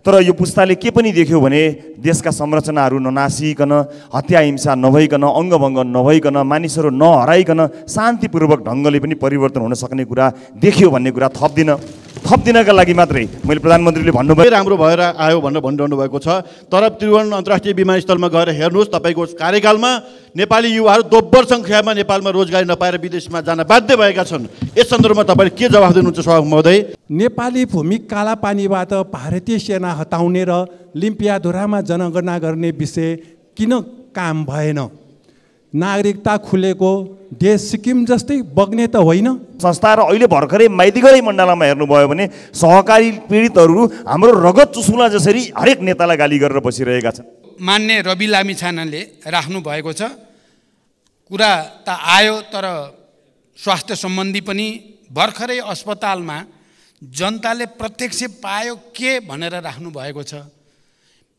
तर यो पुस्ताले के पनि देख्यो भने देशका संरचनाहरू ननासिकन, हत्या हिंसा नभइकन, अङ्गभङ्ग नभइकन, मानिसहरू नहराइकन शान्तिपूर्वक ढङ्गले पनि परिवर्तन हुन सक्ने कुरा देख्यो भन्ने कुरा थप्दिनका लागि मात्रै मैले प्रधानमन्त्रीले भन्नुभयो राम्रो भएर आयो भनेर भनिरहनु भएको छ। तर त्रिभुवन अन्तर्राष्ट्रिय विमानस्थलमा गएर हेर्नुहोस्, तपाईँको कार्यकालमा नेपाली युवाहरू दोब्बर सङ्ख्यामा नेपालमा रोजगारी नपाएर विदेशमा जान बाध्य भएका छन्। यस सन्दर्भमा तपाईँले के जवाफ दिनुहुन्छ सभामुख महोदय? नेपाली भूमि कालापानीबाट भारतीय सेना हटाउने र लिम्पियाधुरामा जनगणना गर्ने विषय किन काम भएन? नागरिकता खुलेको देश सिक्किम जस्तै बग्ने त होइन। संस्था र अहिले भर्खरै माइतीघरै मण्डलामा हेर्नुभयो भने सहकारी पीडितहरू हाम्रो रगत चुसुला जसरी हरेक नेतालाई गाली गरेर बसिरहेका छन्। मान्य रवि लामिछानेले राख्नु भएको छ कुरा त आयो, तर स्वास्थ्य सम्बन्धी पनि भर्खरै अस्पतालमा जनताले प्रत्यक्ष पायो के भनेर राख्नु भएको छ।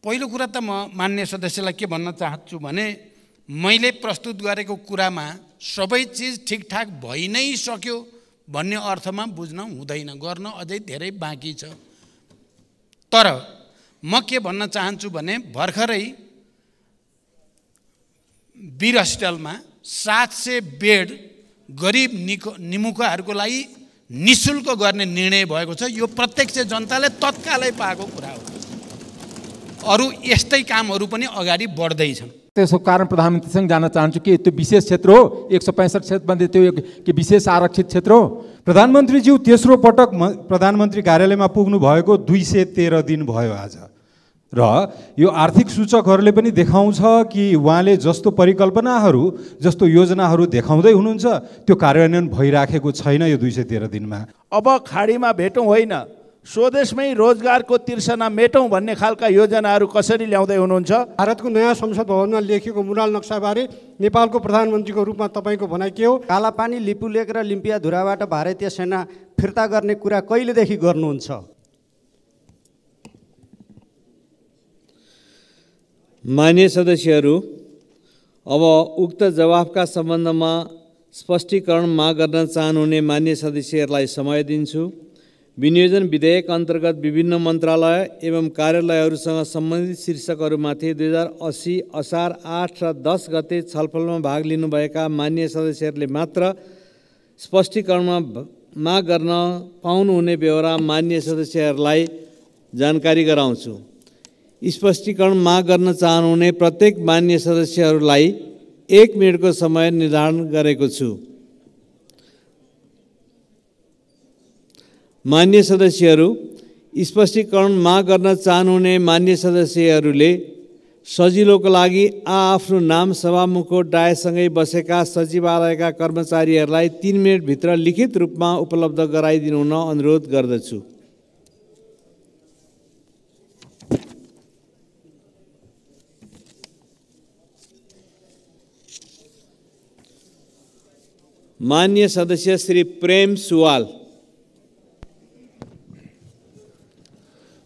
पहिलो कुरा त म मान्य सदस्यलाई के भन्न चाहन्छु भने मैले प्रस्तुत गरेको कुरामा सबै चिज ठिकठाक भइ नै सक्यो भन्ने अर्थमा बुझ्न हुँदैन, गर्न अझै धेरै बाँकी छ। तर म के भन्न चाहन्छु भने भर्खरै वीर हस्पिटलमा 700 बेड गरिब निमुखाहरूको लागि निःशुल्क गर्ने निर्णय भएको छ। यो प्रत्यक्ष जनताले तत्कालै पाएको कुरा हो। अरू यस्तै कामहरू पनि अगाडि बढ्दैछन्। त्यसको कारण प्रधानमन्त्रीसँग जान चाहन्छु कि त्यो विशेष क्षेत्र हो, 165 क्षेत्रमध्ये त्यो के विशेष आरक्षित क्षेत्र हो? प्रधानमन्त्रीज्यू तेस्रो पटक प्रधानमन्त्री कार्यालयमा पुग्नु भएको 213 दिन भयो आज, र यो आर्थिक सूचकहरूले पनि देखाउँछ कि उहाँले जस्तो परिकल्पनाहरू, जस्तो योजनाहरू देखाउँदै हुनुहुन्छ त्यो कार्यान्वयन भइराखेको छैन यो 213 दिनमा। अब खाडीमा भेटौँ होइन, स्वदेशमै रोजगारको तिर्सना मेटौँ भन्ने खालका योजनाहरू कसरी ल्याउँदै हुनुहुन्छ? भारतको नयाँ संसद भवनमा लेखिएको मुनाल नक्साबारे नेपालको प्रधानमन्त्रीको रूपमा तपाईँको भनाइ के हो? कालापानी, लिपुलेक र लिम्पियाधुराबाट भारतीय सेना फिर्ता गर्ने कुरा कहिलेदेखि गर्नुहुन्छ? मान्य सदस्यहरू, अब उक्त जवाफका सम्बन्धमा स्पष्टीकरण माग गर्न चाहनुहुने मान्य सदस्यहरूलाई समय दिन्छु। विनियोजन विधेयक अन्तर्गत विभिन्न मन्त्रालय एवं कार्यालयहरूसँग सम्बन्धित शीर्षकहरूमाथि 2080 असार 8 र 10 गते छलफलमा भाग लिनुभएका मान्य सदस्यहरूले मात्र स्पष्टीकरणमा माग गर्न पाउनुहुने बेहोरा मान्य सदस्यहरूलाई जानकारी गराउँछु। स्पष्टीकरण माग गर्न चाहनुहुने प्रत्येक मान्य सदस्यहरूलाई 1 मिनेटको समय निर्धारण गरेको छु। मान्य सदस्यहरू, स्पष्टीकरण माग गर्न चाहनुहुने मान्य सदस्यहरूले सजिलोको लागि आफ्नो नाम सभामुखको डायसँगै बसेका सचिवालयका कर्मचारीहरूलाई 3 मिनेटभित्र लिखित रूपमा उपलब्ध गराइदिनु हुन अनुरोध गर्दछु। मान्य सदस्य श्री प्रेम सुवाल।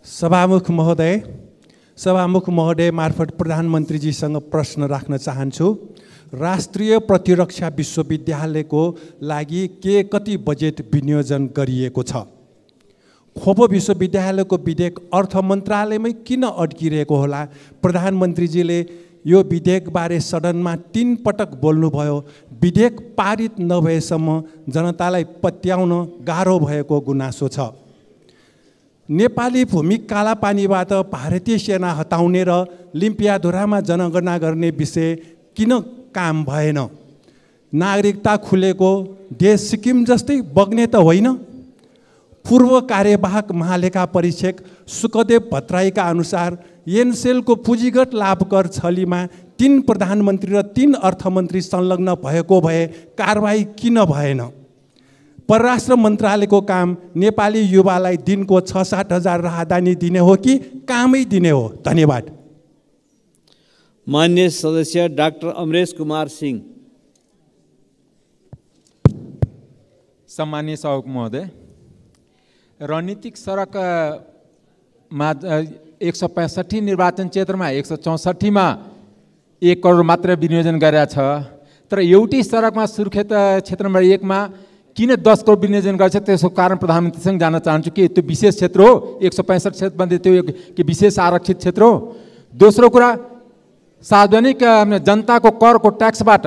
सभामुख महोदय मार्फत प्रधानमन्त्रीजीसँग प्रश्न राख्न चाहन्छु। राष्ट्रिय प्रतिरक्षा विश्वविद्यालयको लागि कति बजेट विनियोजन गरिएको छ? खोपो विश्वविद्यालयको विधेयक अर्थ मन्त्रालयमै किन अड्किरहेको होला? प्रधानमन्त्रीजीले यो विधेयकबारे सदनमा 3 पटक बोल्नुभयो। विधेयक पारित नभएसम्म जनतालाई पत्याउन गाह्रो भएको गुनासो छ। नेपाली भूमि कालापानीबाट भारतीय सेना हटाउने र लिम्पियाधुरामा जनगणना गर्ने विषय किन काम भएन? नागरिकता खुलेको देश सिक्किम जस्तै बग्ने त होइन। पूर्व कार्यवाहक महालेखा परीक्षक सुखदेव भट्टराईका अनुसार एनसेलको पुँजीगत लाभ कर छलीमा 3 प्रधानमन्त्री र 3 अर्थमन्त्री संलग्न भएको भए कारबाही किन भएन? परराष्ट्र मन्त्रालयको काम नेपाली युवालाई दिनको 6-7 हजार राहदानी दिने हो कि कामै दिने हो? धन्यवाद। मान्य सदस्य डाक्टर अमरेश कुमार सिंह। सम्मानीय सभामुख महोदय, रणनीतिक सडकमा 165 निर्वाचन क्षेत्रमा 164 मा 1 करोड मात्र विनियोजन गरेका छ। तर एउटै सडकमा सुर्खेत क्षेत्र नम्बर 1 मा किन 10 करोड विनियोजन गर्छ त्यसको कारण प्रधानमन्त्रीसँग जान चाहन्छु कि त्यो विशेष क्षेत्र हो 165 क्षेत्रमध्ये त्यो के विशेष आरक्षित क्षेत्र हो। दोस्रो कुरा सार्वजनिक जनताको करको ट्याक्सबाट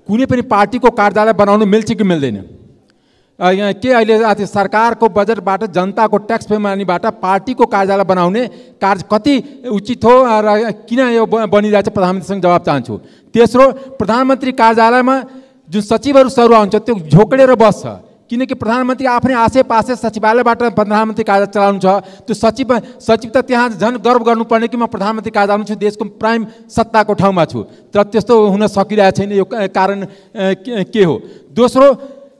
कुनै पनि पार्टीको कार्यालय बनाउनु मिल्छ कि मिल्दैन? यहाँ के अहिले सरकारको बजेटबाट जनताको ट्याक्स पेमानीबाट पार्टीको कार्यालय बनाउने कार्य कति उचित हो र किन यो बनिरहेछ प्रधानमन्त्रीसँग जवाब चाहन्छु। तेस्रो प्रधानमन्त्री कार्यालयमा जुन सचिवहरू सरुवा हुन्छ त्यो झोकडेर बस्छ किनकि प्रधानमन्त्री आफ्नै आसेपासे सचिवालयबाट प्रधानमन्त्री कार्यालय चलाउनु छ। त्यो सचिव त त्यहाँ झन् गर्व गर्नुपर्ने कि म प्रधानमन्त्री कार्यालयमा छु, देशको प्राइम सत्ताको ठाउँमा छु, तर त्यस्तो हुन सकिरहेको छैन। यो कारण के हो? दोस्रो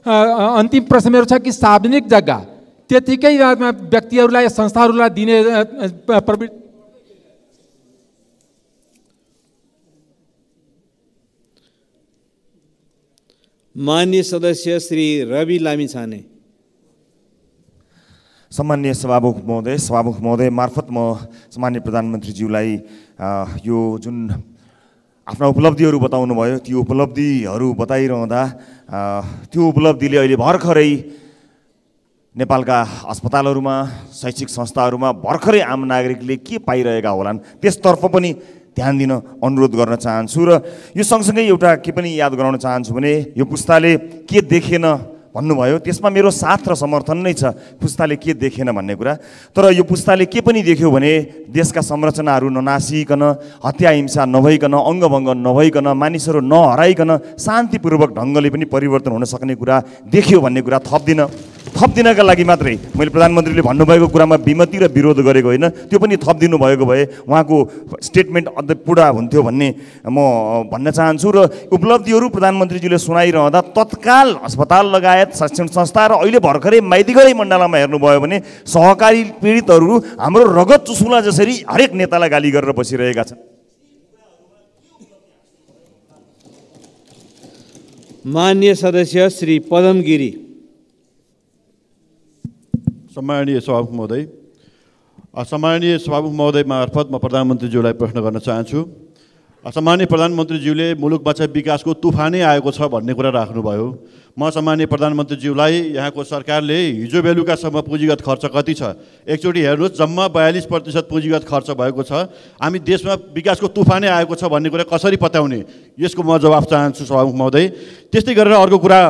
अन्तिम प्रश्न मेरो छ कि सार्वजनिक जग्गा त्यतिकै व्यक्तिहरूलाई संस्थाहरूलाई दिने प्रवृत्ति माननीय सदस्य श्री रवि लामिछाने। सम्माननीय सभामुख महोदय मार्फत म सम्माननीय प्रधानमन्त्रीज्यूलाई यो जुन आफ्ना उपलब्धिहरू बताउनु भयो त्यो उपलब्धिहरू बताइरहँदा त्यो उपलब्धिले अहिले भर्खरै नेपालका अस्पतालहरूमा शैक्षिक संस्थाहरूमा भर्खरै आम नागरिकले के पाइरहेका होलान् त्यसतर्फ पनि ध्यान दिन अनुरोध गर्न चाहन्छु। र यो सँगसँगै एउटा के पनि याद गराउन चाहन्छु भने यो पुस्ताले के देखेन भन्नुभयो, त्यसमा मेरो साथ र समर्थन नै छ। पुस्ताले के देखेन भन्ने कुरा, तर यो पुस्ताले के पनि देख्यो भने देशका संरचनाहरू ननासिकन, हत्या हिंसा नभइकन, अङ्गभङ्ग नभइकन, मानिसहरू नहराइकन शान्तिपूर्वक ढङ्गले पनि परिवर्तन हुन सक्ने कुरा देख्यो भन्ने कुरा थप्दिनका लागि मात्रै मैले प्रधानमन्त्रीले भन्नुभएको कुरामा विमति र विरोध गरेको होइन, त्यो पनि थपिदिनु भएको भए उहाँको स्टेटमेन्ट अझै पुरा हुन्थ्यो भन्ने म भन्न चाहन्छु। र उपलब्धिहरू प्रधानमन्त्रीजीले सुनाइरहँदा तत्काल अस्पताल लगायत शिक्षण संस्था र अहिले भर्खरै माइतीघरै मण्डलामा हेर्नुभयो भने सहकारी पीडितहरू हाम्रो रगत चुसुला जसरी हरेक नेतालाई गाली गरेर बसिरहेका छन्। माननीय सदस्य श्री पदम गिरी। सम्माननीय सभामुख महोदय मार्फत म प्रधानमन्त्रीज्यूलाई प्रश्न गर्न चाहन्छु। सम्माननीय प्रधानमन्त्रीज्यूले मुलुकमा चाहिँ विकासको तुफानै आएको छ भन्ने कुरा राख्नुभयो। म सम्माननीय प्रधानमन्त्रीज्यूलाई यहाँको सरकारले हिजो बेलुकासम्म पुँजीगत खर्च कति छ एकचोटि हेर्नुहोस्, जम्मा 42% पुँजीगत खर्च भएको छ। हामी देशमा विकासको तुफानै आएको छ भन्ने कुरा कसरी पत्याउने, यसको म जवाफ चाहन्छु सभामुख महोदय। त्यस्तै गरेर अर्को कुरा,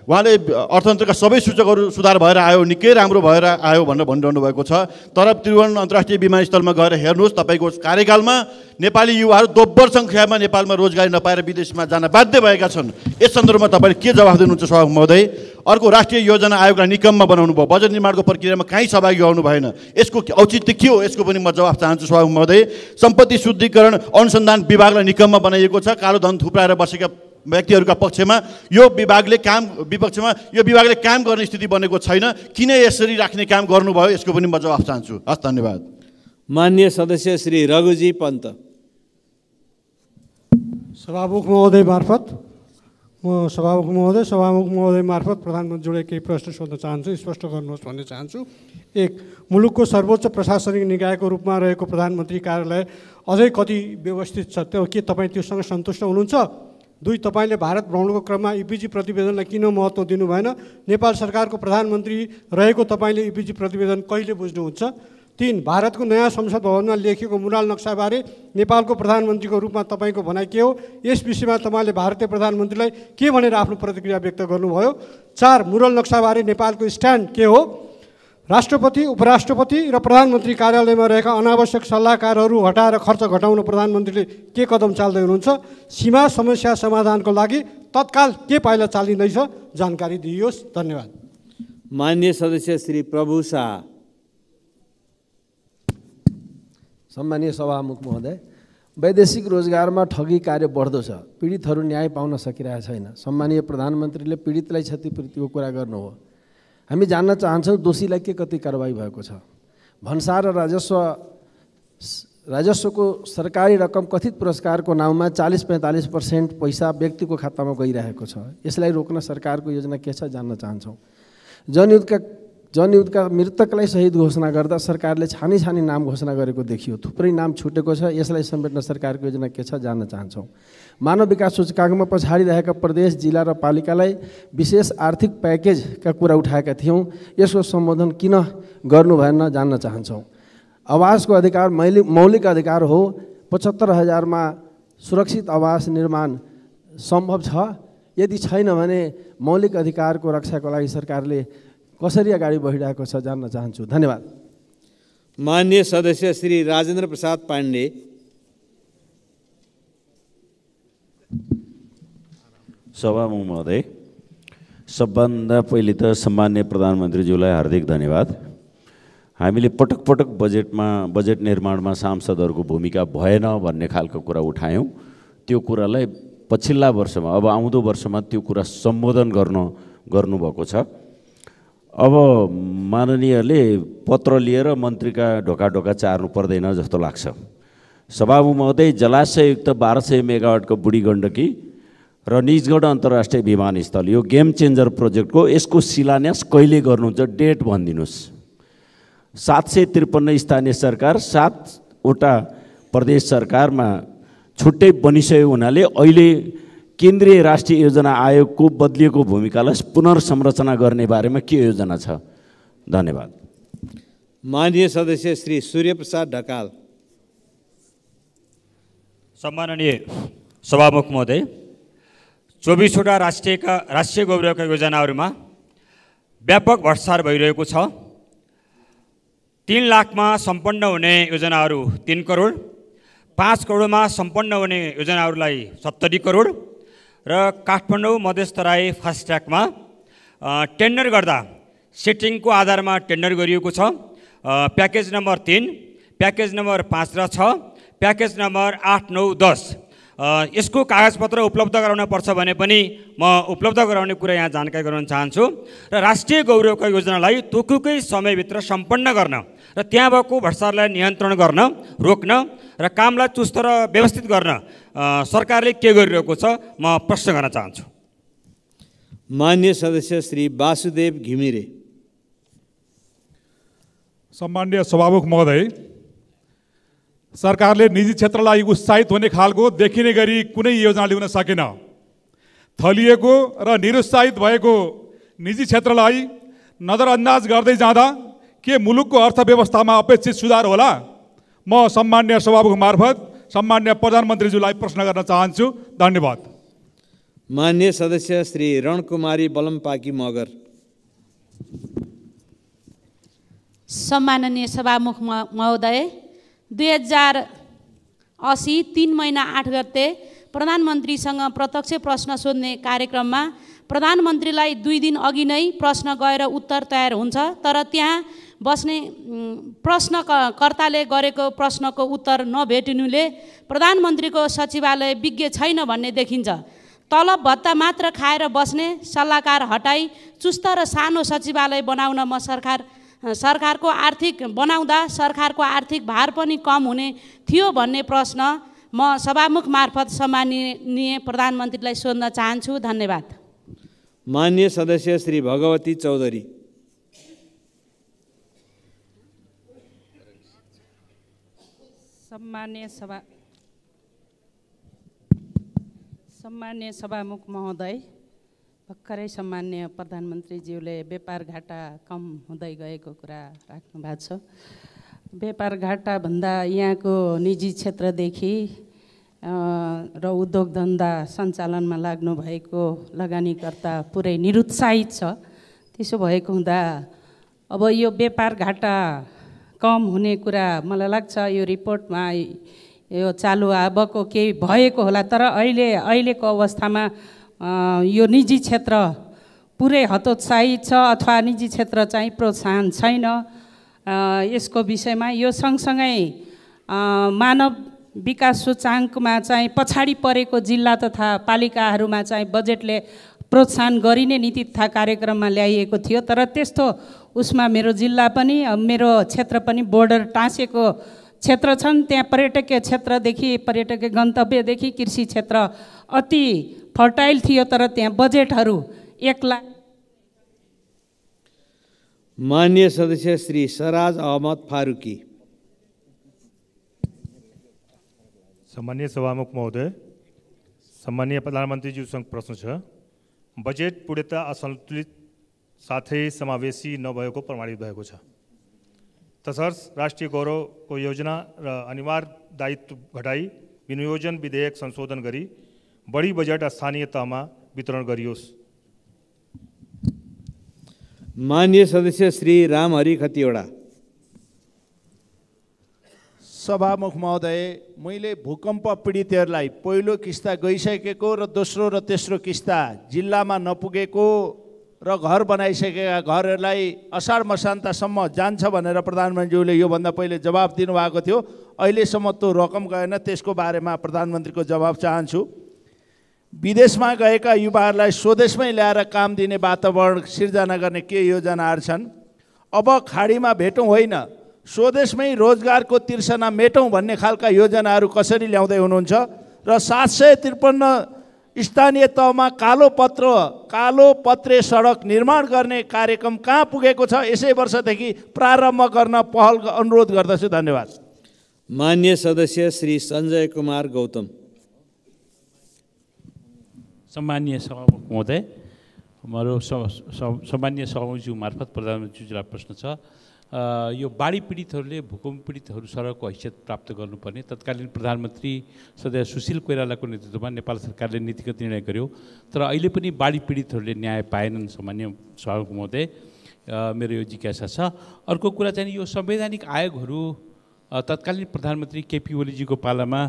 उहाँले अर्थतन्त्रका सबै सूचकहरू सुधार भएर आयो, निकै राम्रो भएर आयो भनेर भनिरहनु भएको छ। तर त्रिभुवन अन्तर्राष्ट्रिय विमानस्थलमा गएर हेर्नुहोस्, तपाईँको कार्यकालमा नेपाली युवाहरू दोब्बर सङ्ख्यामा नेपालमा रोजगारी नपाएर विदेशमा जान बाध्य भएका छन्। यस सन्दर्भमा तपाईँले के जवाफ दिनुहुन्छ सभामुख महोदय? अर्को राष्ट्रिय योजना आयोगलाई निकममा बनाउनु भयो, बजेट निर्माणको प्रक्रियामा कहीँ सहभागी हुनु भएन, यसको औचित्य के हो? यसको पनि म जवाफ चाहन्छु सभामुख महोदय। सम्पत्ति शुद्धिकरण अनुसन्धान विभागलाई निकममा बनाइएको छ, कालो धन थुप्राएर बसेका व्यक्तिहरूका पक्षमा यो विभागले काम गर्ने स्थिति बनेको छैन। किन यसरी राख्ने काम गर्नुभयो, यसको पनि म जवाफ चाहन्छु। हस्, धन्यवाद। माननीय सदस्य श्री रघुजी पन्त। सभामुख महोदय मार्फत प्रधानमन्त्रीले केही प्रश्न सोध्न चाहन्छु, स्पष्ट गर्नुहोस् भन्ने चाहन्छु। 1, मुलुकको सर्वोच्च प्रशासनिक निकायको रूपमा रहेको प्रधानमन्त्री कार्यालय अझै कति व्यवस्थित छ, त्यो के तपाईँ त्योसँग सन्तुष्ट हुनुहुन्छ? 2, तपाईँले भारत भ्रमणको क्रममा इपिजी प्रतिवेदनलाई किन महत्त्व दिनु भएन? नेपाल सरकारको प्रधानमन्त्री रहेको तपाईँले इपिजी प्रतिवेदन कहिले बुझ्नुहुन्छ? 3, भारतको नयाँ संसद भवनमा लेखिएको मुराल नक्साबारे नेपालको प्रधानमन्त्रीको रूपमा तपाईँको भनाइ के हो? यस विषयमा तपाईँले भारतीय प्रधानमन्त्रीलाई के भनेर आफ्नो प्रतिक्रिया व्यक्त गर्नुभयो? 4, मुराल नक्साबारे नेपालको स्ट्यान्ड के हो? राष्ट्रपति, उपराष्ट्रपति र प्रधानमन्त्री कार्यालयमा रहेका अनावश्यक सल्लाहकारहरू हटाएर खर्च घटाउन प्रधानमन्त्रीले के कदम चाल्दै हुनुहुन्छ? सीमा समस्या समाधानको लागि तत्काल के पाइला चालिँदैछ, जानकारी दिइयोस्। धन्यवाद। माननीय सदस्य श्री प्रभु शाह। सम्मानीय सभामुख महोदय, वैदेशिक रोजगारमा ठगी कार्य बढ्दो छ, पीडितहरू न्याय पाउन सकिरहेको छैन। सम्मानीय प्रधानमन्त्रीले पीडितलाई क्षतिपूर्तिको कुरा गर्नुभयो। हामी जान्न चाहन्छौँ दोषीलाई के कति कारबाही भएको छ? भन्सार र राजस्वको सरकारी रकम कथित पुरस्कारको नाममा 40-45% पैसा व्यक्तिको खातामा गइरहेको छ। यसलाई रोक्न सरकारको योजना के छ जान्न चाहन्छौँ। जनयुद्धका मृतकलाई शहीद घोषणा गर्दा सरकारले छानी छानी नाम घोषणा गरेको देखियो। थुप्रै नाम छुटेको छ। यसलाई समेट्न सरकारको योजना के छ जान्न चाहन्छौँ। मानव विकास सूचकाङ्कमा पछाडि रहेका प्रदेश, जिल्ला र पालिकालाई विशेष आर्थिक प्याकेजका कुरा उठाएका थियौँ। यसको सम्बोधन किन गर्नु भएन जान्न चाहन्छौँ। आवासको अधिकार मौलिक अधिकार हो। 75,000मा सुरक्षित आवास निर्माण सम्भव छ। यदि छैन भने मौलिक अधिकारको रक्षाको लागि सरकारले कसरी अगाडि बढिरहेको छ जान्न चाहन्छु। धन्यवाद। माननीय सदस्य श्री राजेन्द्र प्रसाद पाण्डे। सभामुख महोदय, सबभन्दा पहिले त सम्माननीय प्रधानमन्त्रीज्यूलाई हार्दिक धन्यवाद। हामीले पटक पटक बजेट निर्माणमा सांसदहरूको भूमिका भएन भन्ने खालको कुरा उठायौँ। त्यो कुरालाई पछिल्ला वर्षमा, अब आउँदो वर्षमा त्यो कुरा सम्बोधन गर्नुभएको छ। अब माननीयले पत्र लिएर मन्त्रीका ढोका चार्नु पर्दैन जस्तो लाग्छ। सभामुख महोदय, जलाशययुक्त 1200 मेगावाटको बुढी गण्डकी र निजगढ अन्तर्राष्ट्रिय विमानस्थल यो गेम चेन्जर प्रोजेक्टको यसको शिलान्यास कहिले गर्नुहुन्छ, डेट भनिदिनुहोस्। 753 स्थानीय सरकार, 7वटा प्रदेश सरकारमा छुट्टै बनिसक्यो हुनाले अहिले केन्द्रीय राष्ट्रिय योजना आयोगको बदलिएको भूमिकालाई पुनर्संरचना गर्ने बारेमा के योजना छ? धन्यवाद। माननीय सदस्य श्री सूर्यप्रसाद ढकाल। सम्माननीय सभामुख महोदय, 24वटा राष्ट्रिय गौरवका योजनाहरूमा व्यापक भ्रष्टाचार भइरहेको छ। 3 लाखमा सम्पन्न हुने योजनाहरू 3 करोड, 5 करोडमा सम्पन्न हुने योजनाहरूलाई 70 करोड र काठमाडौँ मधेसतराई फास्ट ट्र्याकमा टेन्डर गर्दा सेटिङको आधारमा टेन्डर गरिएको छ। प्याकेज नम्बर 3, प्याकेज नम्बर 5 र 6, प्याकेज नम्बर 8, 9, 10 यसको कागजपत्र उपलब्ध गराउन पर्छ भने पनि म उपलब्ध गराउने कुरा यहाँ जानकारी गराउन चाहन्छु। र राष्ट्रिय गौरवका योजनालाई तोकेकै समयभित्र सम्पन्न गर्न र त्यहाँ भएको भ्रष्टाचारलाई नियन्त्रण गर्न, रोक्न र कामलाई चुस्त र व्यवस्थित गर्न सरकारले के गरिरहेको छ म प्रश्न गर्न चाहन्छु। माननीय सदस्य श्री वासुदेव घिमिरे। सम्माननीय सभामुख महोदय, सरकारले निजी क्षेत्रलाई उत्साहित हुने खालको देखिने गरी कुनै योजना ल्याउन सकेन। थलिएको र निरुत्साहित भएको निजी क्षेत्रलाई नजरअन्दाज गर्दै जाँदा के मुलुकको अर्थव्यवस्थामा अपेक्षित सुधार होला? म सम्माननीय सभामुख मार्फत सम्माननीय प्रधानमन्त्रीज्यूलाई प्रश्न गर्न चाहन्छु। धन्यवाद। माननीय सदस्य श्री रणकुमारी बलमपाकी मगर। सम्माननीय सभामुख महोदय, 2080 3 महिना 8 गते प्रधानमन्त्रीसँग प्रत्यक्ष प्रश्न सोध्ने कार्यक्रममा प्रधानमन्त्रीलाई 2 दिन अघि नै प्रश्न गएर उत्तर तयार हुन्छ, तर त्यहाँ बस्ने प्रश्नकर्ताले गरेको प्रश्नको उत्तर नभेटिनुले प्रधानमन्त्रीको सचिवालय विज्ञ छैन भन्ने देखिन्छ। तलब भत्ता मात्र खाएर बस्ने सल्लाहकार हटाई चुस्त र सानो सचिवालय बनाउन सरकारको सरकारको आर्थिक भार पनि कम हुने थियो भन्ने प्रश्न म सभामुख मार्फत सम्माननीय प्रधानमन्त्रीलाई सोध्न चाहन्छु। धन्यवाद। माननीय सदस्य श्री भगवती चौधरी। सम्मान्य सभामुख महोदय, भर्खरै सम्मान्य प्रधानमन्त्रीज्यूले व्यापार घाटा कम हुँदै गएको कुरा राख्नु भएको छ। व्यापार घाटा भन्दा यहाँको निजी क्षेत्रदेखि र उद्योग धन्दा सञ्चालनमा लाग्नु भएको लगानीकर्ता पुरै निरुत्साहित छ। त्यसो भएको हुँदा अब यो व्यापार घाटा कम हुने कुरा मलाई लाग्छ यो रिपोर्टमा यो चालु अबको केही भएको होला, तर अहिलेको अवस्थामा यो निजी क्षेत्र पुरै हतोत्साहित छ अथवा निजी क्षेत्र चाहिँ प्रोत्साहन छैन। यसको विषयमा यो सँगसँगै मानव विकास सूचाङ्कमा चाहिँ पछाडि परेको जिल्ला तथा पालिकाहरूमा चाहिँ बजेटले प्रोत्साहन गरिने नीति तथा कार्यक्रममा ल्याइएको थियो, तर त्यस्तो उसमा मेरो जिल्ला पनि मेरो क्षेत्र पनि बोर्डर टाँसेको क्षेत्र छन्। त्यहाँ पर्यटकीय क्षेत्रदेखि पर्यटकीय गन्तव्यदेखि कृषि क्षेत्र अति फर्टाइल थियो, तर त्यहाँ बजेटहरू 1 लाख। माननीय सदस्य श्री सराज अहमद फारूकी। सम्मानीय सभामुख महोदय, सम्मानीय प्रधानमन्त्रीज्यूसँग प्रश्न छ। बजेट पूर्णतः असन्तुलित साथै समावेशी नभएको प्रमाणित भएको छ। तसर्थ राष्ट्रिय गौरवको योजना र अनिवार्य दायित्व घटाई विनियोजन विधेयक संशोधन गरी बढी बजेट स्थानीय तहमा वितरण गरियोस्। माननीय सदस्य श्री रामहरि खतिवडा। सभामुख महोदय, मैले भूकम्प पीडितहरूलाई पहिलो किस्ता गइसकेको र दोस्रो र तेस्रो किस्ता जिल्लामा नपुगेको र घर बनाइसकेका घरहरूलाई असार मसान्तसम्म जान्छ भनेर प्रधानमन्त्रीज्यूले योभन्दा पहिले जवाब दिनुभएको थियो। अहिलेसम्म त्यो रकम गएन, त्यसको बारेमा प्रधानमन्त्रीको जवाब चाहन्छु। विदेशमा गएका युवाहरूलाई स्वदेशमै ल्याएर काम दिने वातावरण सिर्जना गर्ने के योजनाहरू छन्? अब खाडीमा भेटौँ होइन, स्वदेशमै रोजगारको तिर्सना मेटौँ भन्ने खालका योजनाहरू कसरी ल्याउँदै हुनुहुन्छ? र 753 स्थानीय तहमा कालो पत्रे सडक निर्माण गर्ने कार्यक्रम कहाँ पुगेको छ? यसै वर्षदेखि प्रारम्भ गर्न पहल अनुरोध गर्दछु। धन्यवाद। माननीय सदस्य श्री सञ्जय कुमार गौतम। सम्मानीय सभामुख महोदय, मेरो सम्मानीय सभामुखज्यू मार्फत प्रधानमन्त्रीज्यूलाई प्रश्न छ। यो बाढी पीडितहरूले, भूकम्प पीडितहरू सडकको हैसियत प्राप्त गर्नुपर्ने तत्कालीन प्रधानमन्त्री सदस्य सुशील कोइरालाको नेतृत्वमा नेपाल सरकारले नीतिगत निर्णय गर्यो, तर अहिले पनि बाढी पीडितहरूले न्याय पाएनन्। सम्मानीय सभामुख महोदय, मेरो यो जिज्ञासा छ। अर्को कुरा चाहिँ यो संवैधानिक आयोगहरू तत्कालीन प्रधानमन्त्री केपी ओलीजीको पालामा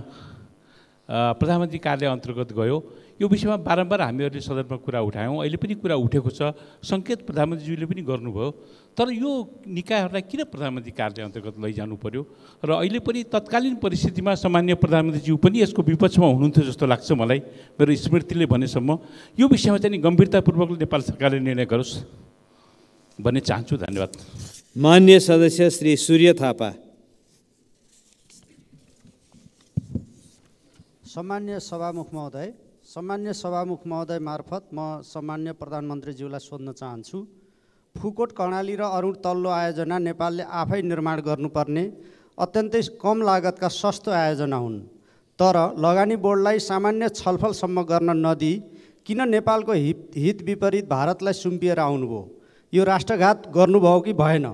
प्रधानमन्त्री कार्यालय अन्तर्गत गयो। यो विषयमा बारम्बार हामीहरूले सदनमा कुरा उठायौँ, अहिले पनि कुरा उठेको छ, सङ्केत प्रधानमन्त्रीज्यूले पनि गर्नुभयो। तर यो निकायहरूलाई किन प्रधानमन्त्री कार्यालय अन्तर्गत लैजानु पर्यो? र अहिले पनि तत्कालीन परिस्थितिमा सामान्य प्रधानमन्त्रीज्यू पनि यसको विपक्षमा हुनुहुन्थ्यो जस्तो लाग्छ मलाई, मेरो स्मृतिले भनेसम्म। यो विषयमा चाहिँ गम्भीरतापूर्वक नेपाल सरकारले निर्णय गरोस् भन्ने चाहन्छु। धन्यवाद। माननीय सदस्य श्री सूर्य थापा। सम्मान्य सभामुख महोदय मार्फत म सम्मान्य प्रधानमन्त्रीज्यूलाई सोध्न चाहन्छु। फुकोट कर्णाली र अरुण तल्लो आयोजना नेपालले आफै निर्माण गर्नुपर्ने अत्यन्तै कम लागतका सस्तो आयोजना हुन्, तर लगानी बोर्डलाई सामान्य छलफलसम्म गर्न नदिई किन नेपालको हित विपरीत भारतलाई सुम्पिएर आउनुभयो? यो राष्ट्रघात गर्नुभयो कि भएन?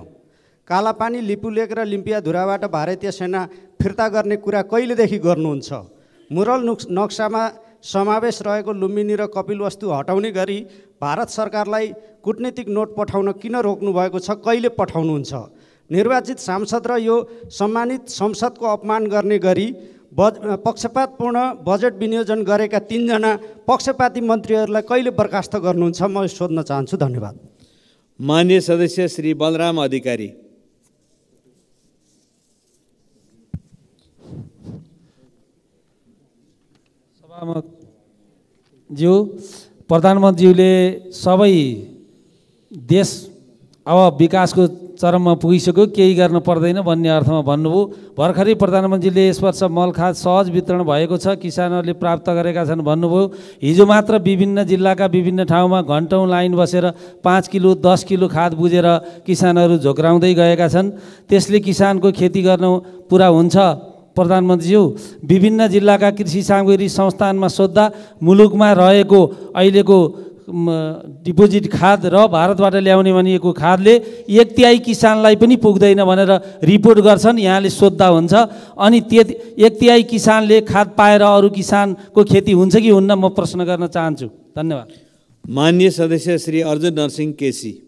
कालापानी, लिपुलेक र लिम्पियाधुराबाट भारतीय सेना फिर्ता गर्ने कुरा कहिलेदेखि गर्नुहुन्छ? मुरल नक्सामा समावेश रहेको लुम्बिनी र कपिलवस्तु हटाउने गरी भारत सरकारलाई कूटनीतिक नोट पठाउन किन रोक्नु भएको छ? कहिले पठाउनुहुन्छ? निर्वाचित सांसद र यो सम्मानित संसदको अपमान गर्ने गरी पक्षपातपूर्ण बजेट विनियोजन गरेका 3 जना पक्षपाती मन्त्रीहरूलाई कहिले बर्खास्त गर्नुहुन्छ? म सोध्न चाहन्छु। धन्यवाद। माननीय सदस्य श्री बलराम अधिकारी। ज्यू, प्रधानमन्त्रीज्यूले सबै देश अब विकासको चरममा पुगिसक्यो, केही गर्न पर्दैन भन्ने अर्थमा भन्नुभयो। भर्खरै प्रधानमन्त्रीले यस वर्ष मलखाद सहज वितरण भएको छ, किसानहरूले प्राप्त गरेका छन् भन्नुभयो। हिजो मात्र विभिन्न जिल्लाका विभिन्न ठाउँमा घन्टौँ लाइन बसेर 5 किलो 10 किलो खाद बुझेर किसानहरू झोक्राउँदै गएका छन्। त्यसले किसानको खेती गर्नु पुरा हुन्छ? प्रधानमन्त्रीज्यू, विभिन्न जिल्लाका कृषि सामग्री संस्थानमा सोद्धा मुलुकमा रहेको अहिलेको डिपोजिट खाद र भारतबाट ल्याउने भनिएको खादले 1/3 किसानलाई पनि पुग्दैन भनेर रिपोर्ट गर्छन्। यहाँले सोद्धा हुन्छ, अनि 1/3 किसानले खाद पाएर अरू किसानको खेती हुन्छ कि हुन्न? म प्रश्न गर्न चाहन्छु। धन्यवाद। माननीय सदस्य श्री अर्जुन नरसिंह केसी।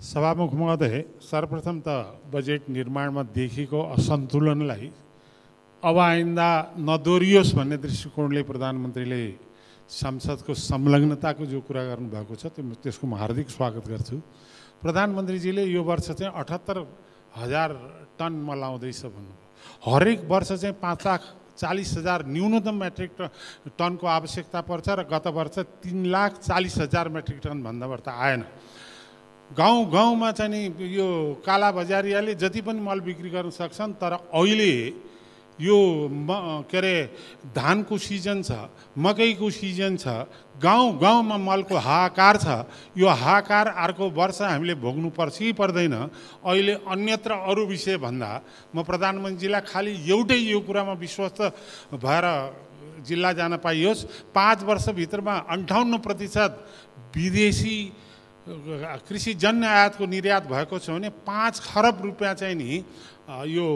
सभामुख महोदय, सर्वप्रथम त बजेट निर्माणमा देखिएको असन्तुलनलाई अब आइन्दा नदोरियोस् भन्ने दृष्टिकोणले प्रधानमन्त्रीले संसदको संलग्नताको जो कुरा गर्नुभएको छ त्यसको म हार्दिक स्वागत गर्छु। प्रधानमन्त्रीजीले यो वर्ष चाहिँ 78,000 टन मलाउँदैछ भन्नुभयो। हरेक वर्ष चाहिँ 5,40,000 न्यूनतम मेट्रिक टनको आवश्यकता पर्छ र गत वर्ष 3,40,000 मेट्रिक टन भन्दा बढ्ता आएन। गाउँ गाउँमा चाहिँ यो काला बजारियाले जति पनि मल बिक्री गर्न सक्छन्, तर अहिले यो के अरे धानको सिजन छ, मकैको सिजन छ, गाउँ गाउँमा मलको हाहाकार छ। यो हाहाकार अर्को वर्ष हामीले भोग्नु पर्छ कि पर्दैन? अहिले अन्यत्र अरू विषय भन्दा म प्रधानमन्त्रीलाई खालि एउटै यो कुरामा विश्वस्त भएर जिल्ला जान पाइयोस्। 5 वर्षभित्रमा 58% विदेशी कृषिजन्य आयातको निर्यात भएको छ भने 5 खरब रुपियाँ चाहिँ नि यो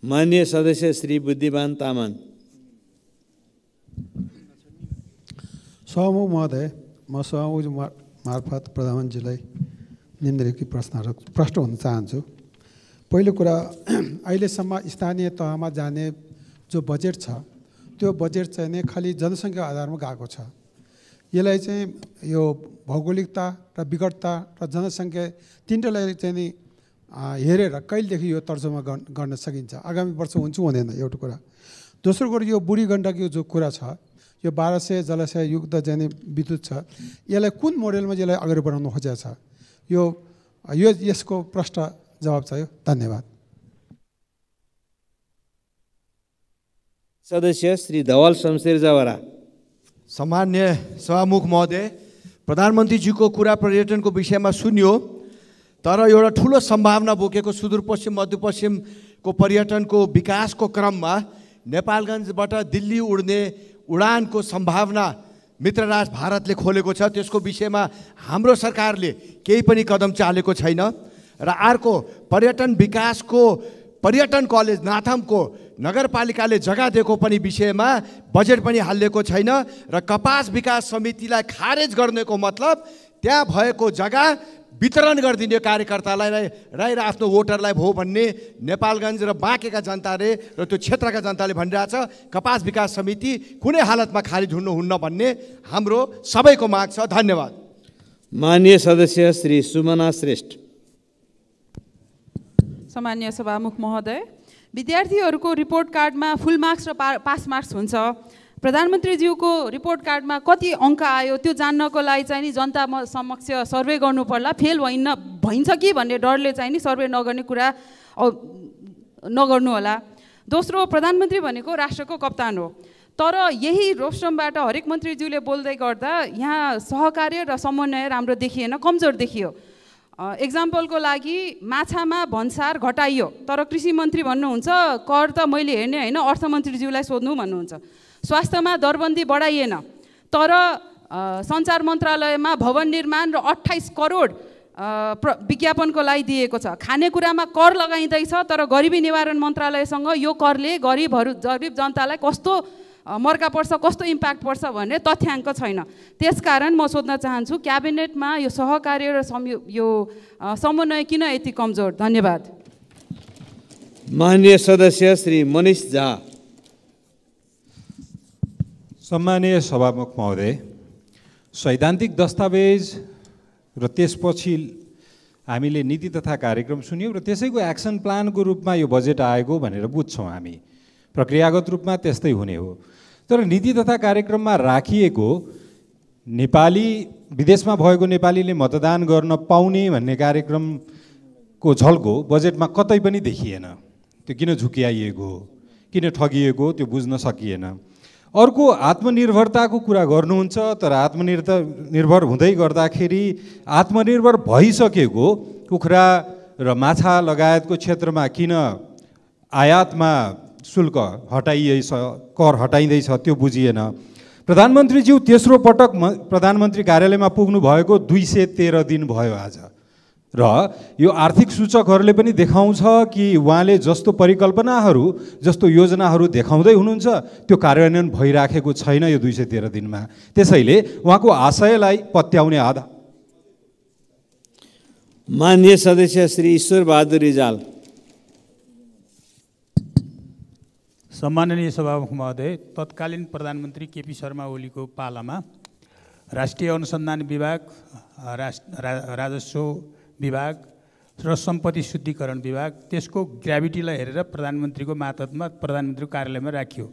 माननीय सदस्य श्री बुद्धिमान तामाङ। सभामुख महोदय, म सभामुख मार्फत प्रधानमन्त्रीलाई निम्नलिखित प्रश्न हुन चाहन्छु। पहिलो कुरा, अहिलेसम्म स्थानीय तहमा जाने जो बजेट छ त्यो बजेट चाहिँ नि खालि जनसङ्ख्या आधारमा गएको छ। यसलाई चाहिँ यो भौगोलिकता र विकटता र जनसङ्ख्या तीनटालाई चाहिँ नि हेरेर कहिलेदेखि यो तर्जुमा गर्न सकिन्छ? आगामी वर्ष हुन्छ हुँदैन? एउटा कुरा। दोस्रो कुरा, यो बुढी गण्डकी जो कुरा छ, यो 1200 जलाशय युक्त चाहिँ नि विद्युत छ, यसलाई कुन मोडेलमा यसलाई अगाडि बढाउनु खोजेको छ? यो यसको प्रश्न जवाब चाहियो। धन्यवाद। सदस्य श्री धवल शमशेर जवरा। सम्मान्य सभामुख महोदय, प्रधानमन्त्रीजीको कुरा पर्यटनको विषयमा सुन्यो, तर एउटा ठुलो सम्भावना बोकेको सुदूरपश्चिम मध्यपश्चिमको पर्यटनको विकासको क्रममा नेपालगञ्जबाट दिल्ली उड्ने उडानको सम्भावना मित्रराष्ट्र भारतले खोलेको छ। त्यसको विषयमा हाम्रो सरकारले केही पनि कदम चालेको छैन। र अर्को, पर्यटन विकासको पर्यटन कलेज नाथमको नगरपालिकाले जग्गा दिएको पनि विषयमा बजेट पनि हालिएको छैन। र कपास विकास समितिलाई खारेज गर्नेको मतलब त्यहाँ भएको जग्गा वितरण गरिदिने कार्यकर्तालाई र आफ्नो भोटरलाई भो भन्ने नेपालगञ्ज र बाँकेका जनताले र त्यो क्षेत्रका जनताले भनिरहेछ। कपास विकास समिति कुनै हालतमा खारिज हुनुहुन्न भन्ने हाम्रो सबैको माग छ। धन्यवाद। माननीय सदस्य श्री सुमना श्रेष्ठ। सम्मान्य सभामुख महोदय, विद्यार्थीहरूको रिपोर्ट कार्डमा फुल मार्क्स र पास मार्क्स हुन्छ। प्रधानमन्त्रीज्यूको रिपोर्ट कार्डमा कति अङ्क आयो त्यो जान्नको लागि चाहिँ नि जनता समक्ष सर्वे गर्नु पर्ला। फेल भइन्छ कि भन्ने डरले चाहिँ नि सर्वे नगर्ने कुरा नगर्नु होला। दोस्रो, प्रधानमन्त्री भनेको राष्ट्रको कप्तान हो, तर यही रोस्टमबाट हरेक मन्त्रीज्यूले बोल्दै गर्दा यहाँ सहकार्य र समन्वय राम्रो देखिएन, कमजोर देखियो। एक्जाम्पलको लागि माछामा भन्सार घटाइयो, तर कृषि मन्त्री भन्नुहुन्छ कर त मैले हेर्ने होइन, अर्थमन्त्रीज्यूलाई सोध्नु भन्नुहुन्छ। स्वास्थ्यमा दरबन्दी बढाइएन, तर सञ्चार मन्त्रालयमा भवन निर्माण र 28 करोड विज्ञापनको लागि दिएको छ। खानेकुरामा कर लगाइँदैछ, तर गरिबी निवारण मन्त्रालयसँग यो करले गरिब जनतालाई कस्तो मर्का पर्छ, कस्तो इम्प्याक्ट पर्छ भन्ने तथ्याङ्क छैन। त्यसकारण म सोध्न चाहन्छु, क्याबिनेटमा यो सहकार्य र यो समन्वय किन यति कमजोर? धन्यवाद। माननीय सदस्य श्री मनिष झा। सम्मानीय सभामुख महोदय, सैद्धान्तिक दस्तावेज र त्यसपछि हामीले नीति तथा कार्यक्रम सुन्यौँ र त्यसैको एक्सन प्लानको रूपमा यो बजेट आएको भनेर बुझ्छौँ हामी। प्रक्रियागत रूपमा त्यस्तै हुने हो। तर नीति तथा कार्यक्रममा राखिएको नेपाली विदेशमा भएको नेपालीले मतदान गर्न पाउने भन्ने कार्यक्रमको झल्को बजेटमा कतै पनि देखिएन। त्यो किन झुक्याइएको हो, किन ठगिएको, त्यो बुझ्न सकिएन। अर्को, आत्मनिर्भरताको कुरा गर्नुहुन्छ, तर आत्मनिर्भर हुँदै गर्दाखेरि आत्मनिर्भर भइसकेको कुखुरा र माछा लगायतको क्षेत्रमा किन आयातमा शुल्क हटाइएछ, कर हटाइँदैछ, त्यो बुझिएन। प्रधानमन्त्रीज्यू तेस्रो पटक प्रधानमन्त्री कार्यालयमा पुग्नु भएको 213 दिन भयो आज, र यो आर्थिक सूचकहरूले पनि देखाउँछ कि उहाँले जस्तो परिकल्पनाहरू, जस्तो योजनाहरू देखाउँदै हुनुहुन्छ त्यो कार्यान्वयन भइराखेको छैन यो 213 दिनमा। त्यसैले उहाँको आशयलाई पत्याउने आधार। माननीय सदस्य श्री ईश्वर बहादुर रिजाल। सम्माननीय सभामुख महोदय, तत्कालीन प्रधानमन्त्री केपी शर्मा ओलीको पालामा राष्ट्रिय अनुसन्धान विभाग, राजस्व विभाग र सम्पत्ति शुद्धिकरण विभाग, त्यसको ग्राभिटीलाई हेरेर प्रधानमन्त्रीको मातहतमा प्रधानमन्त्रीको कार्यालयमा राखियो।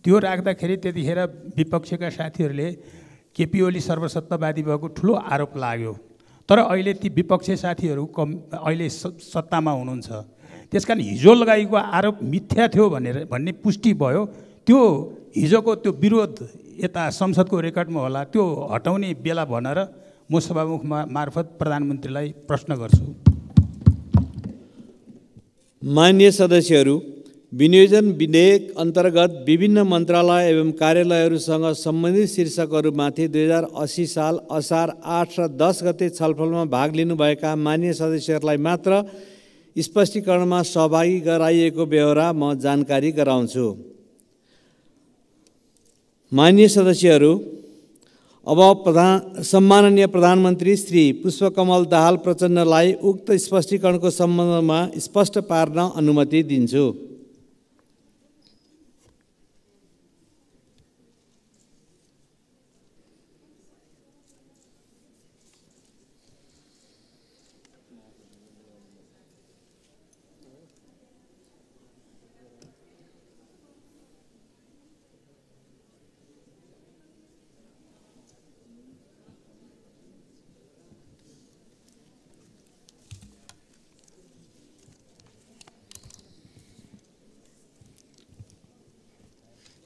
त्यो राख्दाखेरि त्यतिखेर विपक्षका साथीहरूले केपी ओली सर्वसत्तावादी भएको ठुलो आरोप लाग्यो। तर अहिले ती विपक्षी साथीहरू अहिले सत्तामा हुनुहुन्छ। त्यसकारण हिजो लगाइएको आरोप मिथ्या थियो भन्ने पुष्टि भयो। त्यो हिजोको त्यो विरोध यता संसदको रेकर्डमा होला, त्यो हटाउने बेला भनेर म सभामुख मार्फत प्रधानमन्त्रीलाई प्रश्न गर्छु। माननीय सदस्यहरू, विनियोजन विधेयक अन्तर्गत विभिन्न मन्त्रालय एवं कार्यालयहरूसँग सम्बन्धित शीर्षकहरूमाथि 2080 साल असार 8 र 10 गते छलफलमा भाग लिनुभएका माननीय सदस्यहरूलाई मात्र स्पष्टीकरणमा सहभागी गराइएको बेहोरा म जानकारी गराउँछु। माननीय सदस्यहरू, अब सम्माननीय प्रधानमन्त्री श्री पुष्पकमल दाहाल प्रचण्डलाई उक्त स्पष्टीकरणको सम्बन्धमा स्पष्ट पार्न अनुमति दिन्छु।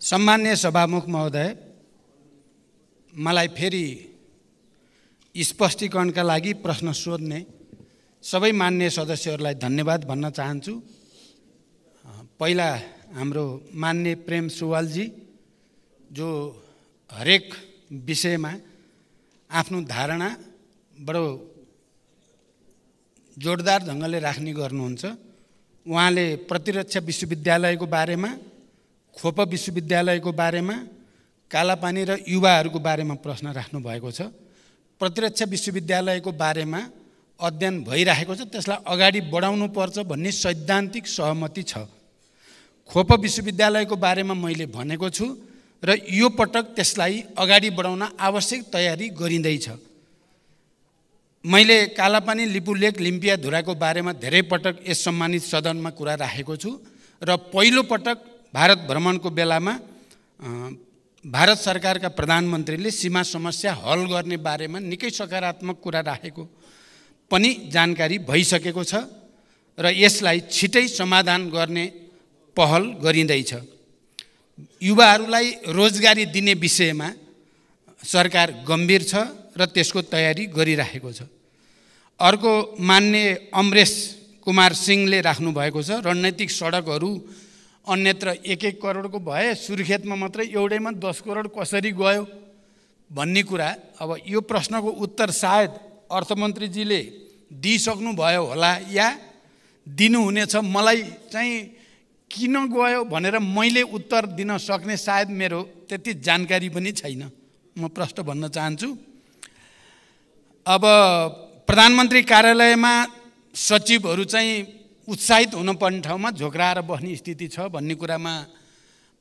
सम्मान्य सभामुख महोदय, मलाई फेरि स्पष्टीकरणका लागि प्रश्न सोध्ने सबै मान्य सदस्यहरूलाई धन्यवाद भन्न चाहन्छु। पहिला हाम्रो मान्य प्रेम सुवालजी, जो हरेक विषयमा आफ्नो धारणा बडो जोडदार ढङ्गले राख्ने गर्नुहुन्छ। उहाँले प्रतिरक्षा विश्वविद्यालयको बारेमा, खोप विश्वविद्यालयको बारेमा, कालापानी र युवाहरूको बारेमा प्रश्न राख्नुभएको छ। प्रतिरक्षा विश्वविद्यालयको बारेमा अध्ययन भइरहेको छ, त्यसलाई अगाडि बढाउनुपर्छ भन्ने सैद्धान्तिक सहमति छ। खोप विश्वविद्यालयको बारेमा मैले भनेको छु र यो पटक त्यसलाई अगाडि बढाउन आवश्यक तयारी गरिँदैछ। मैले कालापानी, लिपुलेक, लिम्पियाधुराको बारेमा धेरै पटक यस सम्मानित सदनमा कुरा राखेको छु र पहिलो पटक भारत भ्रमणको बेलामा भारत सरकारका प्रधानमन्त्रीले सीमा समस्या हल गर्ने बारेमा निकै सकारात्मक कुरा राखेको पनि जानकारी भइसकेको छ र यसलाई छिटै समाधान गर्ने पहल गरिँदैछ। युवाहरूलाई रोजगारी दिने विषयमा सरकार गम्भीर छ र त्यसको तयारी गरिरहेको छ। अर्को मान्य अमरेश कुमार सिंहले राख्नुभएको छ, रणनीतिक सडकहरू अन्यत्र 1-1 करोडको भए, सुर्खेतमा मात्रै एउटैमा 10 करोड कसरी गयो भन्ने कुरा। अब यो प्रश्नको उत्तर सायद अर्थमन्त्रीजीले दिइसक्नुभयो होला या दिनुहुनेछ। मलाई चाहिँ किन गयो भनेर मैले उत्तर दिन सक्ने सायद मेरो त्यति जानकारी पनि छैन। म प्रश्न भन्न चाहन्छु। अब प्रधानमन्त्री कार्यालयमा सचिवहरू चाहिँ उत्साहित हुनुपर्ने ठाउँमा झोक्राएर बस्ने स्थिति छ भन्ने कुरामा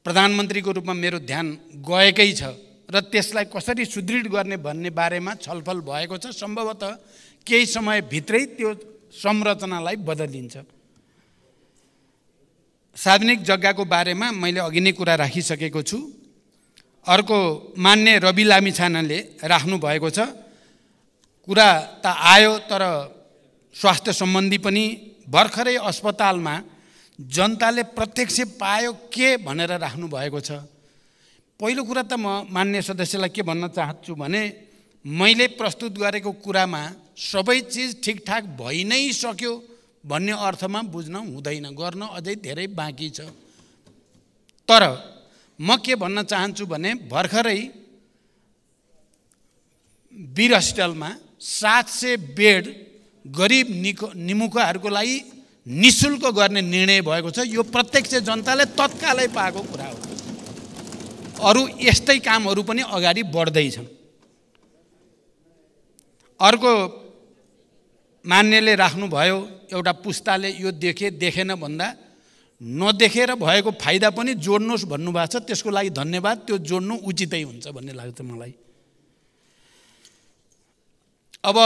प्रधानमन्त्रीको रूपमा मेरो ध्यान गएकै छ र त्यसलाई कसरी सुदृढ गर्ने भन्ने बारेमा छलफल भएको छ। सम्भवतः केही समयभित्रै त्यो संरचनालाई बदलिन्छ। सार्वजनिक जग्गाको बारेमा मैले अघि नै कुरा राखिसकेको छु। अर्को मान्य रवि लामिछानेले राख्नुभएको छ, कुरा त आयो तर स्वास्थ्य सम्बन्धी पनि भर्खरै अस्पतालमा जनताले प्रत्यक्ष पायो के भनेर राख्नुभएको छ। पहिलो कुरा त म मान्य सदस्यलाई के भन्न चाहन्छु भने मैले प्रस्तुत गरेको कुरामा सबै चिज ठिकठाक भइ नै सक्यो भन्ने अर्थमा बुझ्न हुँदैन, गर्न अझै धेरै बाँकी छ। तर म के भन्न चाहन्छु भने भर्खरै वीर हस्पिटलमा 700 बेड गरिब निमुखाहरूको लागि निःशुल्क गर्ने निर्णय भएको छ। यो प्रत्यक्ष जनताले तत्कालै पाएको कुरा हो। अरू यस्तै कामहरू पनि अगाडि बढ्दैछन्। अर्को मान्यले राख्नुभयो, एउटा पुस्ताले यो देखेन भन्दा नदेखेर भएको फाइदा पनि जोड्नुहोस् भन्नुभएको छ। त्यसको लागि धन्यवाद, त्यो जोड्नु उचितै हुन्छ भन्ने लाग्छ मलाई। अब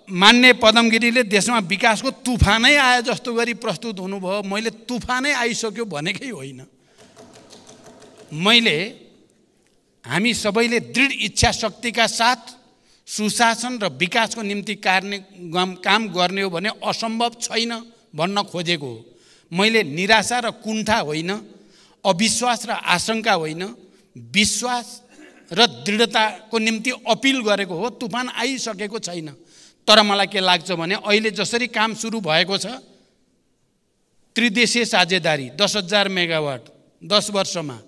मान्य पदमगिरीले देशमा विकासको तुफानै आए जस्तो गरी प्रस्तुत हुनुभयो। मैले तुफानै आइसक्यो भनेकै होइन। हामी सबैले दृढ इच्छा शक्तिका साथ सुशासन र विकासको निम्ति काम गर्ने हो भने असम्भव छैन भन्न खोजेको हो। मैले निराशा र कुण्ठा होइन, अविश्वास र आशंका होइन, विश्वास र दृढताको निम्ति अपिल गरेको हो। तुफान आइसकेको छैन, तर मलाई के लाग्छ भने अहिले जसरी काम सुरु भएको छ, त्रिदेशीय साझेदारी 10,000 मेगावाट 10 वर्षमा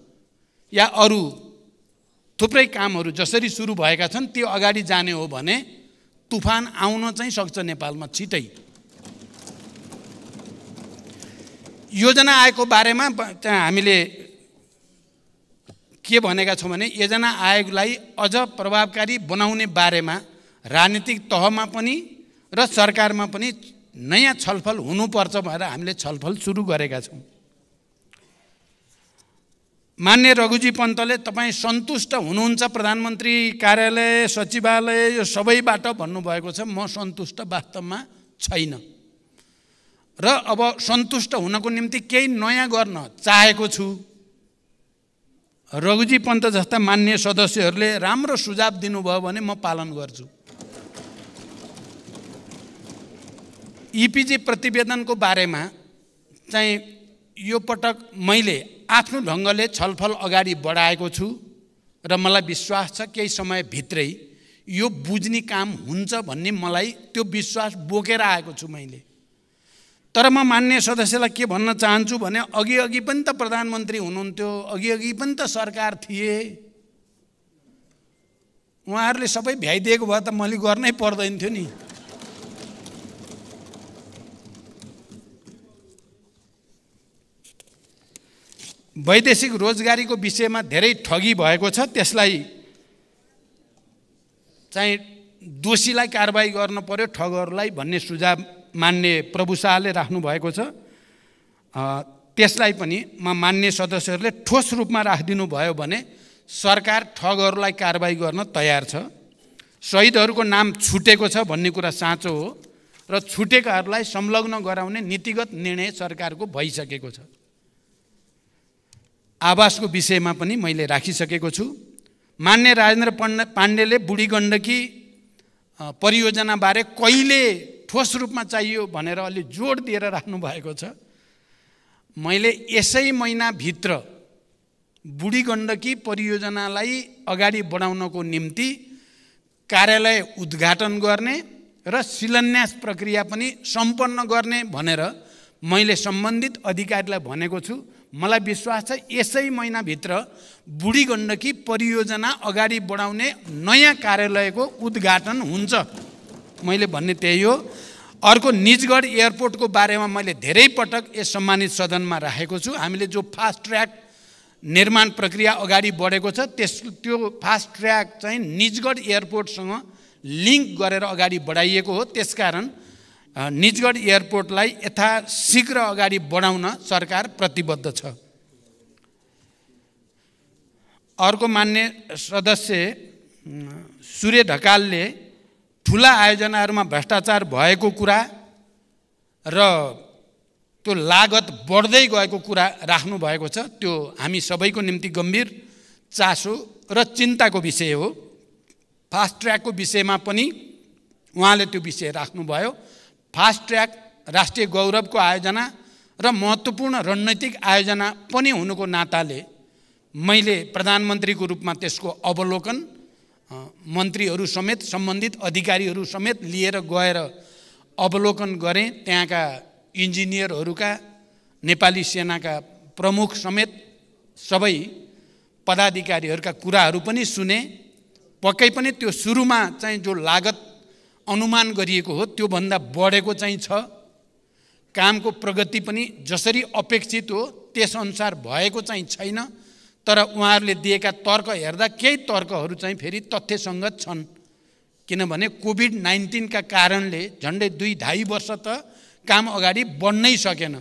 या अरू थुप्रै कामहरू जसरी सुरु भएका छन् त्यो अगाडि जाने हो भने तुफान आउन चाहिँ सक्छ नेपालमा छिटै। योजना आयोगको बारेमा हामीले के भनेका छौँ भने योजना आयोगलाई अझ प्रभावकारी बनाउने बारेमा राजनीतिक तहमा पनि र सरकारमा पनि नयाँ छलफल हुनुपर्छ भनेर हामीले छलफल सुरु गरेका छौँ। मान्य रघुजी पन्तले तपाईँ सन्तुष्ट हुनुहुन्छ प्रधानमन्त्री कार्यालय सचिवालय यो सबैबाट भन्नुभएको छ। म सन्तुष्ट वास्तवमा छैन र अब सन्तुष्ट हुनको निम्ति केही नयाँ गर्न चाहेको छु। रघुजी पन्त जस्ता मान्य सदस्यहरूले राम्रो सुझाव दिनुभयो भने म पालन गर्छु। इपिजी प्रतिवेदनको बारेमा चाहिँ यो पटक मैले आफ्नो ढङ्गले छलफल अगाडि बढाएको छु र मलाई विश्वास छ केही समयभित्रै यो बुझ्ने काम हुन्छ भन्ने मलाई त्यो विश्वास बोकेर आएको छु मैले। तर म मान्य सदस्यलाई के भन्न चाहन्छु भने अघि पनि त प्रधानमन्त्री हुनुहुन्थ्यो, अघि पनि त सरकार थिए, उहाँहरूले सबै भ्याइदिएको भए त मैले गर्नै पर्दैन थियो नि। वैदेशिक रोजगारीको विषयमा धेरै ठगी भएको छ, त्यसलाई चाहिँ दोषीलाई कारबाही गर्न पर्यो ठगहरूलाई भन्ने सुझाव मान्य प्रभु शाहले राख्नु भएको छ। त्यसलाई पनि मान्य सदस्यहरूले ठोस रूपमा राखिदिनु भयो भने सरकार ठगहरूलाई कारबाही गर्न तयार छ। शहीदहरूको नाम छुटेको छ भन्ने कुरा साँचो हो र छुटेकाहरूलाई संलग्न गराउने नीतिगत निर्णय सरकारको भइसकेको छ। आवासको विषयमा पनि मैले राखिसकेको छु। मान्य राजेन्द्र पाण्डेले बुढी गण्डकी परियोजनाबारे कहिले ठोस रूपमा चाहियो भनेर अलि जोड दिएर राख्नु भएको छ। मैले यसै महिनाभित्र बुढी गण्डकी परियोजनालाई अगाडि बढाउनको निम्ति कार्यालय उद्घाटन गर्ने र शिलान्यास प्रक्रिया पनि सम्पन्न गर्ने भनेर मैले सम्बन्धित अधिकारीलाई भनेको छु। मलाई विश्वास छ यसै महिनाभित्र बुढी गण्डकी परियोजना अगाडि बढाउने नयाँ कार्यालयको उद्घाटन हुन्छ। मैले भन्ने त्यही हो। अर्को निजगढ एयरपोर्टको बारेमा मैले धेरै पटक यस सम्मानित सदनमा राखेको छु। हामीले जो फास्ट ट्र्याक निर्माण प्रक्रिया अगाडि बढेको छ त्यो फास्ट ट्र्याक चाहिँ निजगढ एयरपोर्टसँग लिङ्क गरेर अगाडि बढाइएको हो। त्यसकारण निजगढ एयरपोर्टलाई यथाशीघ्र अगाडि बढाउन सरकार प्रतिबद्ध छ। अर्को मान्य सदस्य सूर्य ढकालले ठुला आयोजनाहरूमा भ्रष्टाचार भएको कुरा र त्यो लागत बढ्दै गएको कुरा राख्नु भएको छ। त्यो हामी सबैको निम्ति गम्भीर चासो र चिन्ताको विषय हो। फास्ट ट्र्याकको विषयमा पनि उहाँले त्यो विषय राख्नुभयो। फास्ट ट्र्याक राष्ट्रिय गौरवको आयोजना र महत्त्वपूर्ण रणनीतिक आयोजना पनि हुनुको नाताले मैले प्रधानमन्त्रीको रूपमा त्यसको अवलोकन मन्त्रीहरू समेत सम्बन्धित अधिकारीहरू समेत लिएर गएर अवलोकन गरेँ। त्यहाँका इन्जिनियरहरूका नेपाली सेनाका प्रमुख समेत सबै पदाधिकारीहरूका कुराहरू पनि सुने। पक्कै पनि त्यो सुरुमा चाहिँ जो लागत अनुमान गरिएको हो त्योभन्दा बढेको चाहिँ छ। कामको प्रगति पनि जसरी अपेक्षित हो त्यसअनुसार भएको चाहिँ छैन। तर उहाँहरूले दिएका तर्क हेर्दा केही तर्कहरू चाहिँ फेरि तथ्यसङ्गत छन्। किनभने कोभिड-19 का कारणले झन्डै 2-2.5 वर्ष त काम अगाडि बढ्नै सकेन।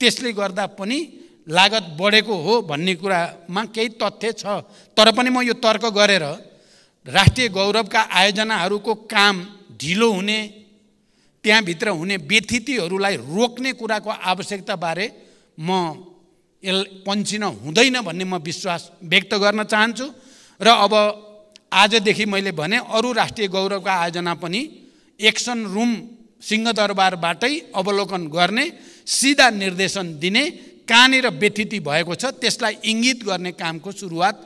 त्यसले गर्दा पनि लागत बढेको हो भन्ने कुरामा केही तथ्य छ। तर पनि म यो तर्क गरेर राष्ट्रिय गौरवका आयोजनाहरूको काम ढिलो हुने, त्यहाँभित्र हुने व्यथितिहरूलाई रोक्ने कुराको आवश्यकताबारे म पन्छिन हुँदैन भन्ने म विश्वास व्यक्त गर्न चाहन्छु। र अब आजदेखि मैले भने अरू राष्ट्रिय गौरवका आयोजना पनि एक्सन रुम सिंहदरबारबाटै अवलोकन गर्ने, सिधा निर्देशन दिने, कहाँनिर व्यथिति भएको छ त्यसलाई इङ्गित गर्ने कामको सुरुवात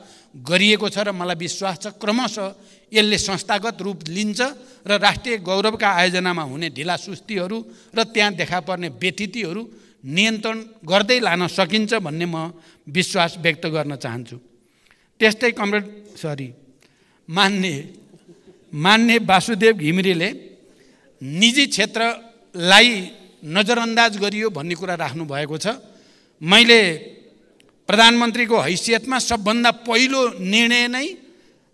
गरिएको छ र मलाई विश्वास छ क्रमशः यसले संस्थागत रूप लिन्छ र राष्ट्रिय गौरवका आयोजनामा हुने ढिलासुस्तीहरू र त्यहाँ देखा पर्ने व्यथितिहरू नियन्त्रण गर्दै लान सकिन्छ भन्ने म विश्वास व्यक्त गर्न चाहन्छु। त्यस्तै मान्य वासुदेव घिमिरेले निजी क्षेत्रलाई नजरअन्दाज गरियो भन्ने कुरा राख्नु भएको छ। मैले प्रधानमन्त्रीको हैसियतमा सबभन्दा पहिलो निर्णय नै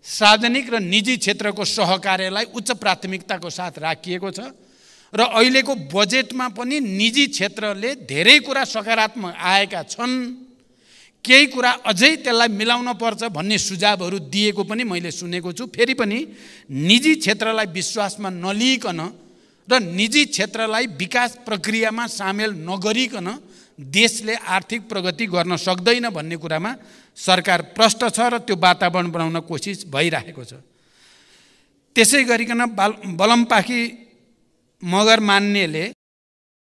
सार्वजनिक र निजी क्षेत्रको सहकार्यलाई उच्च प्राथमिकताको साथ राखिएको छ र अहिलेको बजेटमा पनि निजी क्षेत्रले धेरै कुरा सकारात्मक आएका छन्, केही कुरा अझै त्यसलाई मिलाउन पर्छ भन्ने सुझावहरू दिएको पनि मैले सुनेको छु। फेरि पनि निजी क्षेत्रलाई विश्वासमा नलिइकन र निजी क्षेत्रलाई विकास प्रक्रियामा सामेल नगरिकन देशले आर्थिक प्रगति गर्न सक्दैन भन्ने कुरामा सरकार प्रष्ट छ र त्यो वातावरण बनाउन कोसिस भइरहेको छ। त्यसै गरिकन बलमपाखी मगर मान्नेले